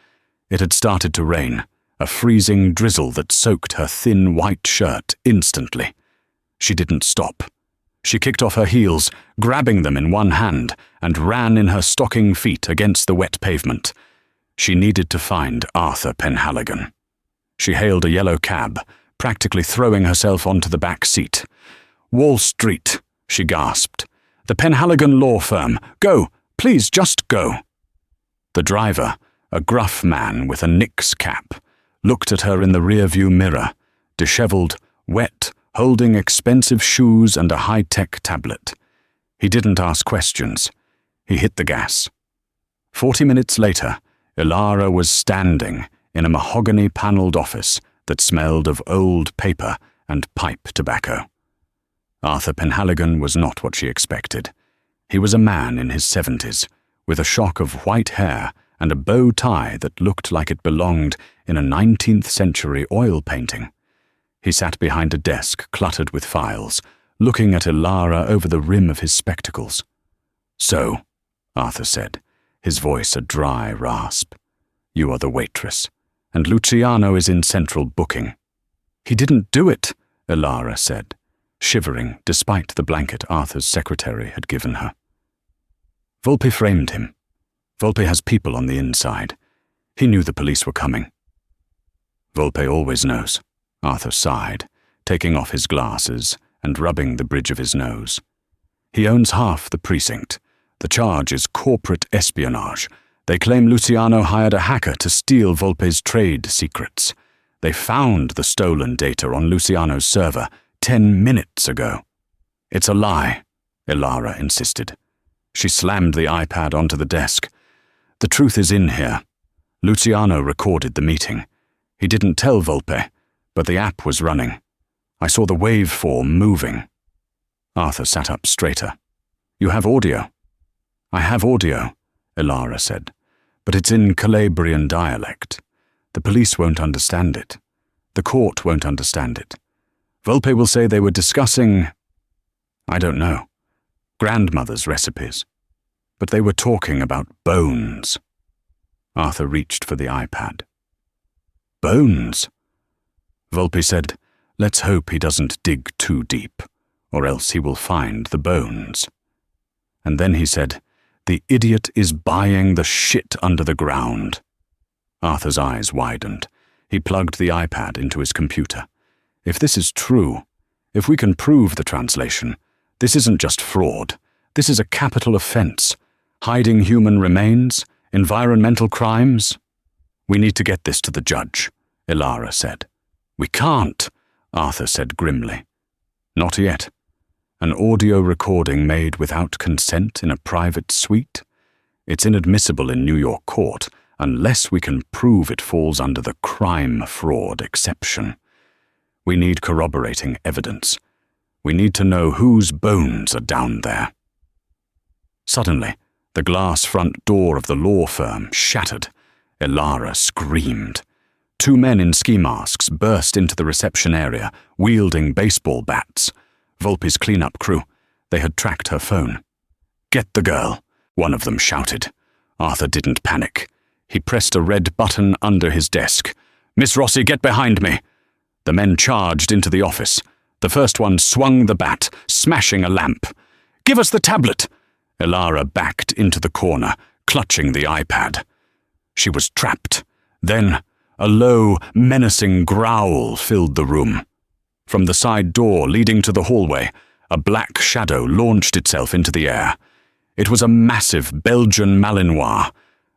It had started to rain, a freezing drizzle that soaked her thin white shirt instantly. She didn't stop. She kicked off her heels, grabbing them in one hand, and ran in her stocking feet against the wet pavement. She needed to find Arthur Penhaligon. She hailed a yellow cab, practically throwing herself onto the back seat. "Wall Street," she gasped. "The Penhaligon law firm. Go, please just go." The driver, a gruff man with a Knicks cap, looked at her in the rearview mirror, disheveled, wet, holding expensive shoes and a high-tech tablet. He didn't ask questions. He hit the gas. 40 minutes later, Ilara was standing in a mahogany-panelled office that smelled of old paper and pipe tobacco. Arthur Penhaligon was not what she expected. He was a man in his 70s, with a shock of white hair and a bow tie that looked like it belonged in a 19th century oil painting. He sat behind a desk cluttered with files, looking at Ilara over the rim of his spectacles. "So," Arthur said, his voice a dry rasp, "you are the waitress, and Luciano is in central booking." "He didn't do it," Ilara said, shivering despite the blanket Arthur's secretary had given her. "Volpe framed him. Volpe has people on the inside. He knew the police were coming." "Volpe always knows," Arthur sighed, taking off his glasses and rubbing the bridge of his nose. "He owns half the precinct. The charge is corporate espionage. They claim Luciano hired a hacker to steal Volpe's trade secrets. They found the stolen data on Luciano's server 10 minutes ago." "It's a lie," Ilara insisted. She slammed the iPad onto the desk. "The truth is in here. Luciano recorded the meeting. He didn't tell Volpe, but the app was running. I saw the waveform moving." Arthur sat up straighter. "You have audio?" "I have audio," Ilara said, "but it's in Calabrian dialect. The police won't understand it. The court won't understand it. Volpe will say they were discussing, I don't know, grandmother's recipes. But they were talking about bones." Arthur reached for the iPad. "Bones?" Volpe said, "Let's hope he doesn't dig too deep, or else he will find the bones." And then he said, "The idiot is buying the shit under the ground." Arthur's eyes widened. He plugged the iPad into his computer. "If this is true, if we can prove the translation, this isn't just fraud. This is a capital offense. Hiding human remains, environmental crimes. We need to get this to the judge," Ilara said. "We can't," Arthur said grimly. "Not yet. An audio recording made without consent in a private suite? It's inadmissible in New York court unless we can prove it falls under the crime-fraud exception. We need corroborating evidence. We need to know whose bones are down there." Suddenly, the glass front door of the law firm shattered. Ilara screamed. 2 men in ski masks burst into the reception area, wielding baseball bats. Volpe's cleanup crew. They had tracked her phone. "Get the girl," one of them shouted. Arthur didn't panic. He pressed a red button under his desk. "Miss Rossi, get behind me." The men charged into the office. The first one swung the bat, smashing a lamp. "Give us the tablet!" Ilara backed into the corner, clutching the iPad. She was trapped. Then, a low, menacing growl filled the room. From the side door leading to the hallway, a black shadow launched itself into the air. It was a massive Belgian Malinois,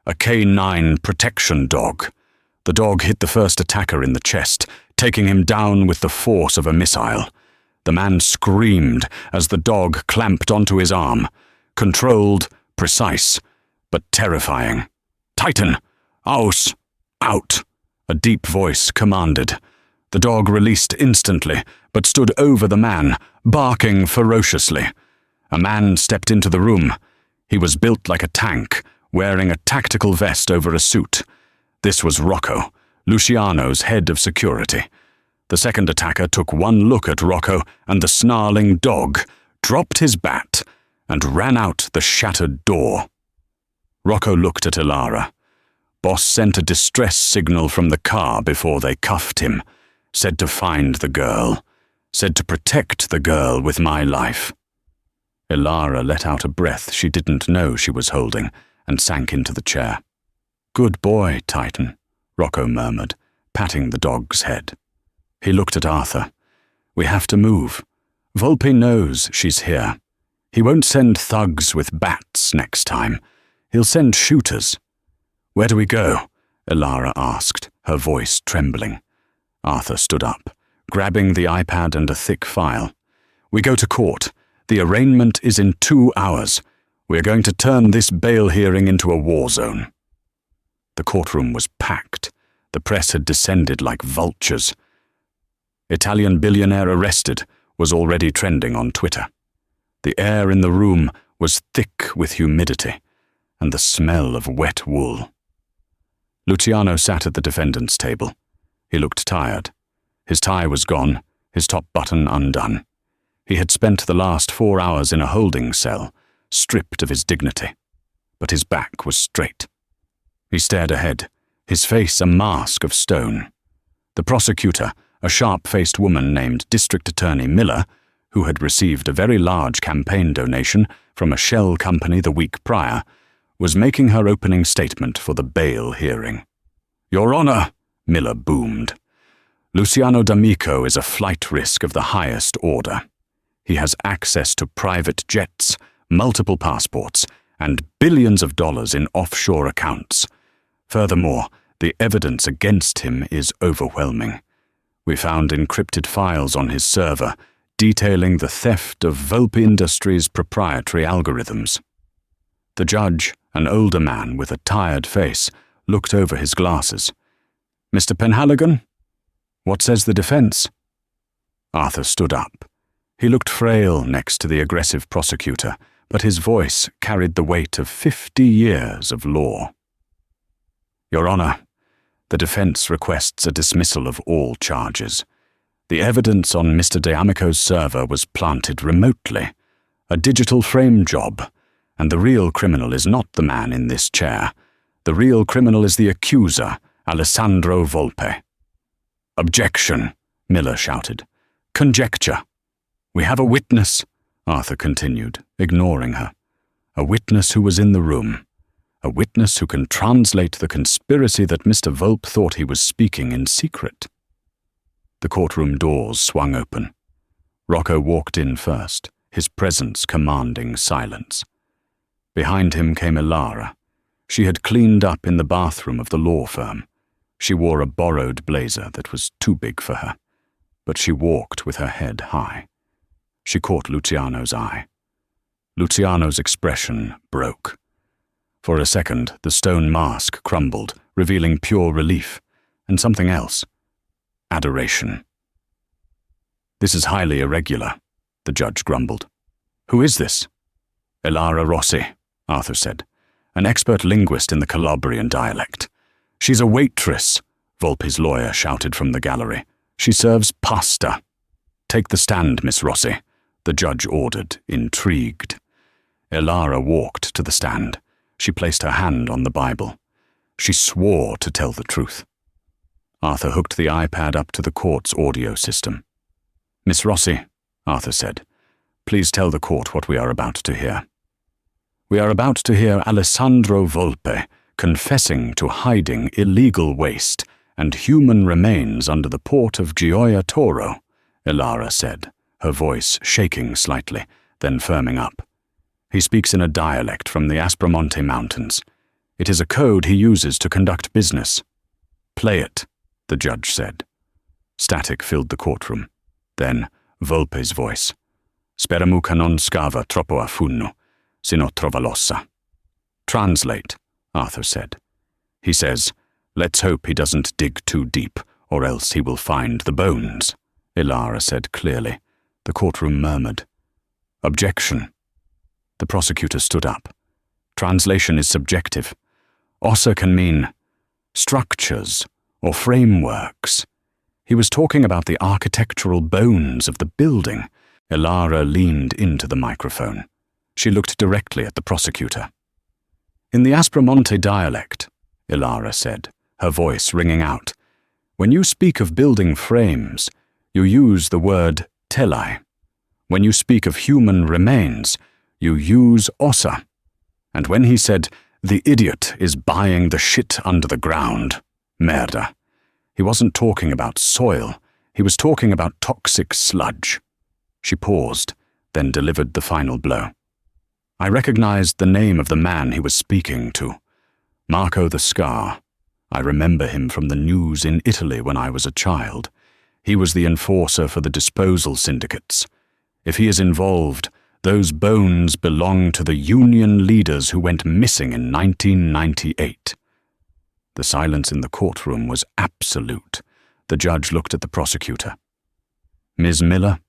a K9 protection dog. The dog hit the first attacker in the chest, taking him down with the force of a missile. The man screamed as the dog clamped onto his arm. Controlled, precise, but terrifying. "Titan! Aus! Out!" a deep voice commanded. The dog released instantly, but stood over the man, barking ferociously. A man stepped into the room. He was built like a tank, wearing a tactical vest over a suit. This was Rocco, Luciano's head of security. The second attacker took one look at Rocco and the snarling dog, dropped his bat, and ran out the shattered door. Rocco looked at Ilara. Boss sent a distress signal from the car before they cuffed him. Said to find the girl. Said to protect the girl with my life. Ilara let out a breath she didn't know she was holding and sank into the chair. "Good boy, Titan," Rocco murmured, patting the dog's head. He looked at Arthur. "We have to move. Volpe knows she's here. He won't send thugs with bats next time. He'll send shooters." "Where do we go?" Ilara asked, her voice trembling. Arthur stood up, grabbing the iPad and a thick file. "We go to court. The arraignment is in 2 hours. We're going to turn this bail hearing into a war zone." The courtroom was packed. The press had descended like vultures. "Italian billionaire arrested" was already trending on Twitter. The air in the room was thick with humidity and the smell of wet wool. Luciano sat at the defendant's table. He looked tired. His tie was gone, his top button undone. He had spent the last 4 hours in a holding cell, stripped of his dignity. But his back was straight. He stared ahead, his face a mask of stone. The prosecutor, a sharp-faced woman named District Attorney Miller, who had received a very large campaign donation from a shell company the week prior, was making her opening statement for the bail hearing. "Your Honor," Miller boomed, "Luciano D'Amico is a flight risk of the highest order. He has access to private jets, multiple passports, and billions of dollars in offshore accounts. Furthermore, the evidence against him is overwhelming. We found encrypted files on his server detailing the theft of Volpe Industries' proprietary algorithms." The judge, an older man with a tired face, looked over his glasses. "Mr. Penhaligon? What says the defense?" Arthur stood up. He looked frail next to the aggressive prosecutor, but his voice carried the weight of 50 years of law. "Your Honor, the defense requests a dismissal of all charges. The evidence on Mr. D'Amico's server was planted remotely, a digital frame job, and the real criminal is not the man in this chair. The real criminal is the accuser, Alessandro Volpe." "Objection," Miller shouted. "Conjecture." "We have a witness," Arthur continued, ignoring her. "A witness who was in the room. A witness who can translate the conspiracy that Mr. Volpe thought he was speaking in secret." The courtroom doors swung open. Rocco walked in first, his presence commanding silence. Behind him came Ilara. She had cleaned up in the bathroom of the law firm. She wore a borrowed blazer that was too big for her, but she walked with her head high. She caught Luciano's eye. Luciano's expression broke. For a second, the stone mask crumbled, revealing pure relief, and something else. Adoration. "This is highly irregular," the judge grumbled. "Who is this?" "Ilara Rossi," Arthur said, "an expert linguist in the Calabrian dialect. She's a waitress," Volpe's lawyer shouted from the gallery. "She serves pasta." "Take the stand, Miss Rossi," the judge ordered, intrigued. Ilara walked to the stand. She placed her hand on the Bible. She swore to tell the truth. Arthur hooked the iPad up to the court's audio system. "Miss Rossi," Arthur said, "please tell the court what we are about to hear." "We are about to hear Alessandro Volpe confessing to hiding illegal waste and human remains under the port of Gioia Tauro," Ilara said, her voice shaking slightly, then firming up. "He speaks in a dialect from the Aspromonte Mountains. It is a code he uses to conduct business." "Play it," the judge said. Static filled the courtroom. Then, Volpe's voice. "Speramu che non scava troppo a funno, sino trova l'ossa." "Translate," Arthur said. He says, "Let's hope he doesn't dig too deep, "Or else he will find the bones," Ilara said clearly. The courtroom murmured. "Objection." The prosecutor stood up. "Translation is subjective. Ossa can mean structures or frameworks." He was talking about the architectural bones of the building. Ilara leaned into the microphone. She looked directly at the prosecutor. "In the Aspromonte dialect," Ilara said, her voice ringing out, "when you speak of building frames, you use the word telai. When you speak of human remains, you use ossa. And when he said, 'The idiot is buying the shit under the ground,' merda, he wasn't talking about soil, he was talking about toxic sludge." She paused, then delivered the final blow. I recognized the name of the man he was speaking to. Marco the Scar. I remember him from the news in Italy when I was a child. He was the enforcer for the disposal syndicates. If he is involved, those bones belong to the union leaders who went missing in 1998. The silence in the courtroom was absolute. The judge looked at the prosecutor. "Ms. Miller,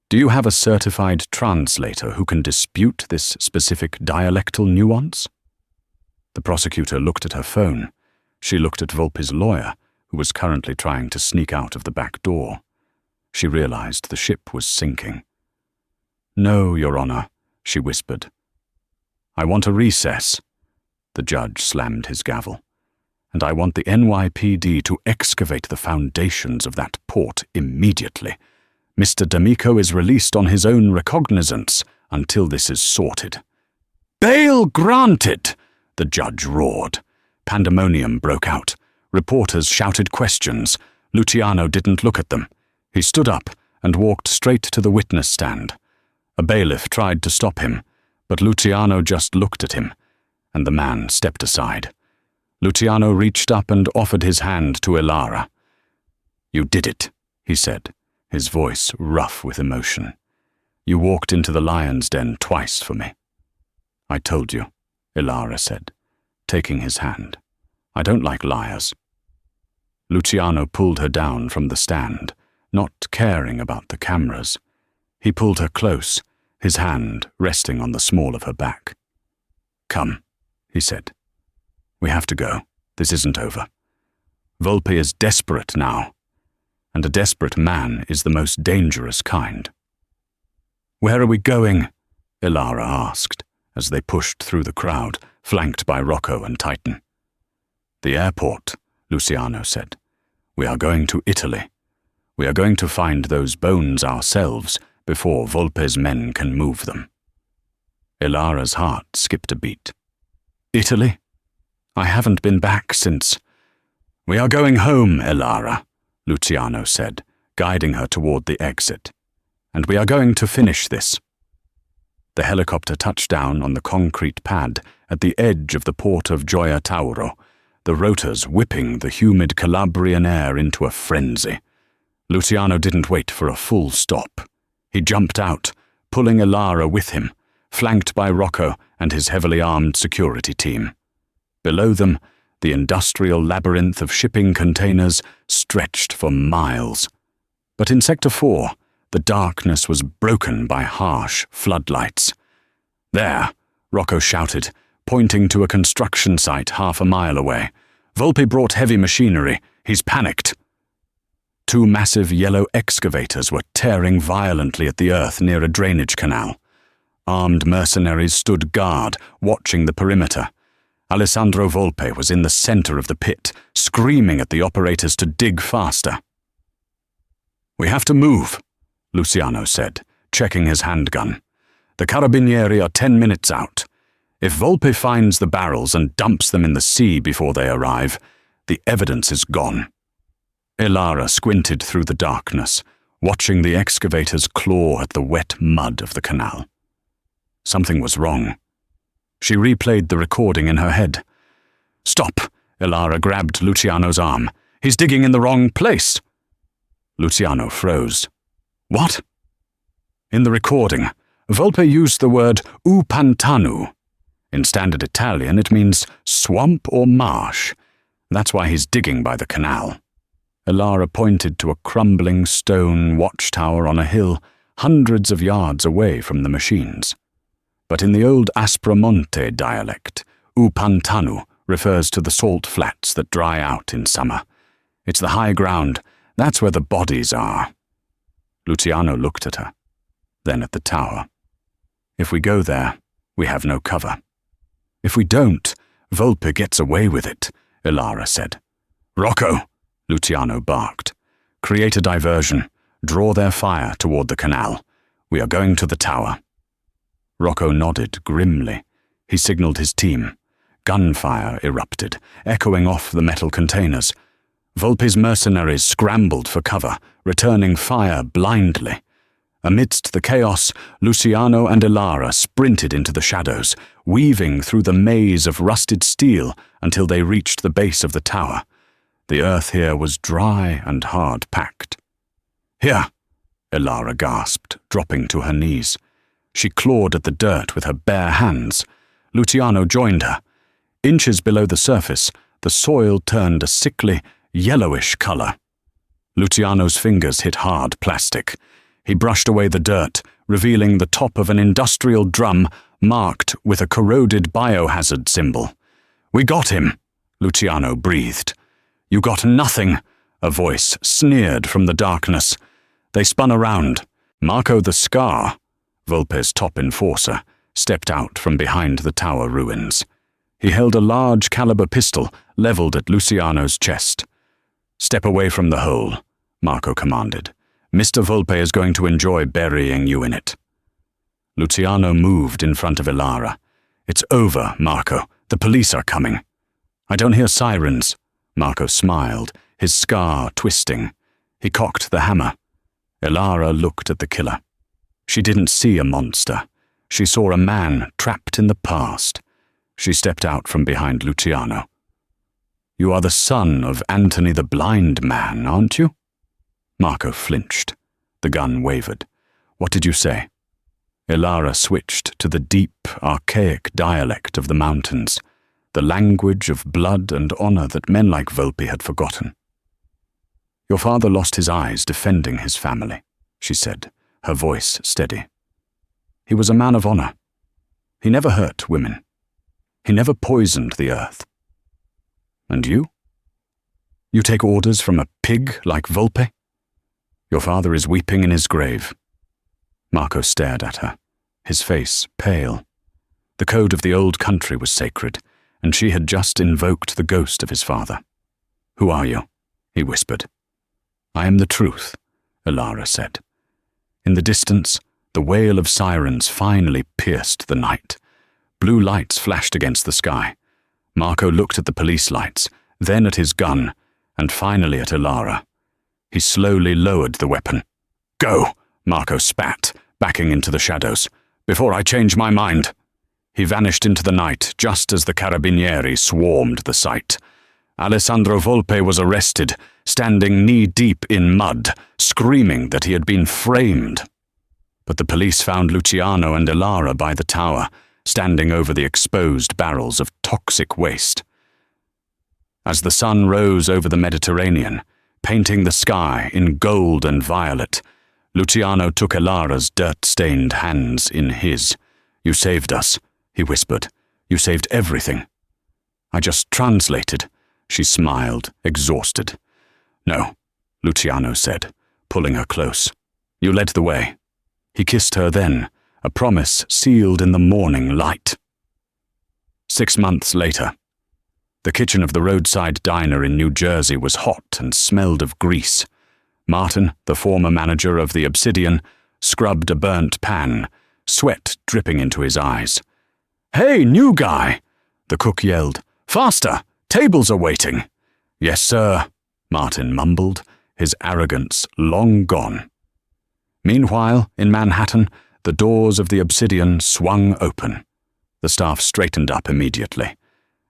do you have a certified translator who can dispute this specific dialectal nuance?" The prosecutor looked at her phone. She looked at Volpe's lawyer, who was currently trying to sneak out of the back door. She realized the ship was sinking. "No, Your Honor," she whispered. "I want a recess." The judge slammed his gavel. "And I want the NYPD to excavate the foundations of that port immediately. Mr. D'Amico is released on his own recognizance until this is sorted." "Bail granted!" the judge roared. Pandemonium broke out. Reporters shouted questions. Luciano didn't look at them. He stood up and walked straight to the witness stand. A bailiff tried to stop him, but Luciano just looked at him, and the man stepped aside. Luciano reached up and offered his hand to Ilara. "You did it," he said, his voice rough with emotion. "You walked into the lion's den twice for me." "I told you," Ilara said, taking his hand. "I don't like liars." Luciano pulled her down from the stand, not caring about the cameras. He pulled her close, his hand resting on the small of her back. "Come," he said. "We have to go. This isn't over. Volpe is desperate now, and a desperate man is the most dangerous kind." "Where are we going?" Ilara asked, as they pushed through the crowd, flanked by Rocco and Titan. "The airport," Luciano said. "We are going to Italy. We are going to find those bones ourselves before Volpe's men can move them." Ilara's heart skipped a beat. "Italy? I haven't been back since—" "We are going home, Ilara," Luciano said, guiding her toward the exit. "And we are going to finish this." The helicopter touched down on the concrete pad at the edge of the port of Gioia Tauro, the rotors whipping the humid Calabrian air into a frenzy. Luciano didn't wait for a full stop. He jumped out, pulling Ilara with him, flanked by Rocco and his heavily armed security team. Below them, the industrial labyrinth of shipping containers stretched for miles. But in Sector 4, the darkness was broken by harsh floodlights. "There," Rocco shouted, pointing to a construction site half a mile away. "Volpe brought heavy machinery. He's panicked." Two massive yellow excavators were tearing violently at the earth near a drainage canal. Armed mercenaries stood guard, watching the perimeter. Alessandro Volpe was in the center of the pit, screaming at the operators to dig faster. "We have to move," Luciano said, checking his handgun. "The Carabinieri are 10 minutes out. If Volpe finds the barrels and dumps them in the sea before they arrive, the evidence is gone." Ilara squinted through the darkness, watching the excavators claw at the wet mud of the canal. Something was wrong. She replayed the recording in her head. "Stop!" Ilara grabbed Luciano's arm. "He's digging in the wrong place." Luciano froze. "What?" "In the recording, Volpe used the word u pantanu. In standard Italian, it means swamp or marsh. That's why he's digging by the canal." Elara pointed to a crumbling stone watchtower on a hill hundreds of yards away from the machines. But in the old Aspromonte dialect, Upantanu refers to the salt flats that dry out in summer. It's the high ground, that's where the bodies are. Luciano looked at her, then at the tower. If we go there, we have no cover. If we don't, Volpe gets away with it, Elara said. Rocco, Luciano barked. Create a diversion. Draw their fire toward the canal. We are going to the tower. Rocco nodded grimly. He signaled his team. Gunfire erupted, echoing off the metal containers. Volpe's mercenaries scrambled for cover, returning fire blindly. Amidst the chaos, Luciano and Elara sprinted into the shadows, weaving through the maze of rusted steel until they reached the base of the tower. The earth here was dry and hard-packed. Here, Elara gasped, dropping to her knees. She clawed at the dirt with her bare hands. Luciano joined her. Inches below the surface, the soil turned a sickly, yellowish color. Luciano's fingers hit hard plastic. He brushed away the dirt, revealing the top of an industrial drum marked with a corroded biohazard symbol. We got him, Luciano breathed. You got nothing, a voice sneered from the darkness. They spun around. Marco the Scar, Volpe's top enforcer, stepped out from behind the tower ruins. He held a large caliber pistol leveled at Luciano's chest. Step away from the hole, Marco commanded. Mr. Volpe is going to enjoy burying you in it. Luciano moved in front of Elara. It's over, Marco. The police are coming. I don't hear sirens. Marco smiled, his scar twisting. He cocked the hammer. Elara looked at the killer. She didn't see a monster. She saw a man trapped in the past. She stepped out from behind Luciano. You are the son of Anthony the Blind Man, aren't you? Marco flinched. The gun wavered. What did you say? Elara switched to the deep, archaic dialect of the mountains, the language of blood and honor that men like Volpe had forgotten. Your father lost his eyes defending his family, she said, her voice steady. He was a man of honor. He never hurt women. He never poisoned the earth. And you? You take orders from a pig like Volpe? Your father is weeping in his grave. Marco stared at her, his face pale. The code of the old country was sacred, and she had just invoked the ghost of his father. Who are you? He whispered. I am the truth, Elara said. In the distance, the wail of sirens finally pierced the night. Blue lights flashed against the sky. Marco looked at the police lights, then at his gun, and finally at Elara. He slowly lowered the weapon. Go, Marco spat, backing into the shadows. Before I change my mind. He vanished into the night just as the carabinieri swarmed the site. Alessandro Volpe was arrested, standing knee-deep in mud, screaming that he had been framed. But the police found Luciano and Elara by the tower, standing over the exposed barrels of toxic waste. As the sun rose over the Mediterranean, painting the sky in gold and violet, Luciano took Elara's dirt-stained hands in his. You saved us, he whispered. You saved everything. I just translated. She smiled, exhausted. No, Luciano said, pulling her close. You led the way. He kissed her then, a promise sealed in the morning light. 6 months later. The kitchen of the roadside diner in New Jersey was hot and smelled of grease. Martin, the former manager of the Obsidian, scrubbed a burnt pan, sweat dripping into his eyes. Hey, new guy! The cook yelled. Faster! Tables are waiting. Yes, sir, Martin mumbled, his arrogance long gone. Meanwhile, in Manhattan, the doors of the Obsidian swung open. The staff straightened up immediately.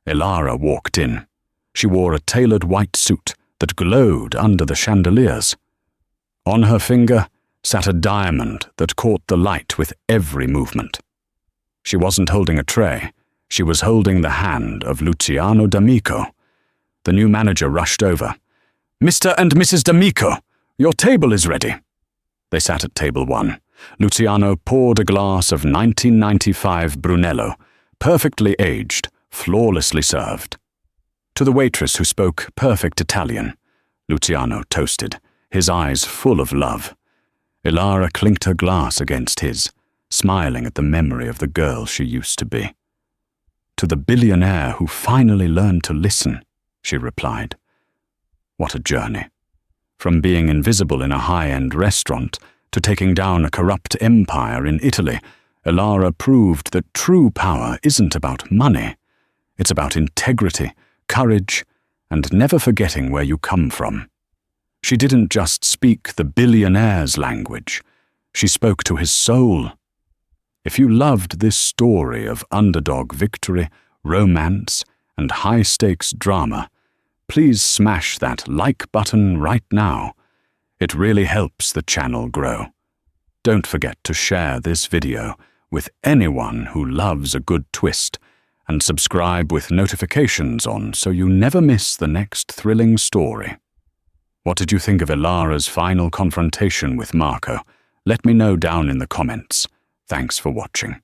Elara walked in. She wore a tailored white suit that glowed under the chandeliers. On her finger sat a diamond that caught the light with every movement. She wasn't holding a tray. She was holding the hand of Luciano D'Amico. The new manager rushed over. Mr. and Mrs. D'Amico, your table is ready. They sat at table 1. Luciano poured a glass of 1995 Brunello, perfectly aged, flawlessly served. To the waitress who spoke perfect Italian, Luciano toasted, his eyes full of love. Ilara clinked her glass against his, smiling at the memory of the girl she used to be. To the billionaire who finally learned to listen, she replied. What a journey. From being invisible in a high-end restaurant to taking down a corrupt empire in Italy, Ilara proved that true power isn't about money. It's about integrity, courage, and never forgetting where you come from. She didn't just speak the billionaire's language. She spoke to his soul. If you loved this story of underdog victory, romance, and high-stakes drama, please smash that like button right now. It really helps the channel grow. Don't forget to share this video with anyone who loves a good twist, and subscribe with notifications on so you never miss the next thrilling story. What did you think of Ilara's final confrontation with Marco? Let me know down in the comments. Thanks for watching.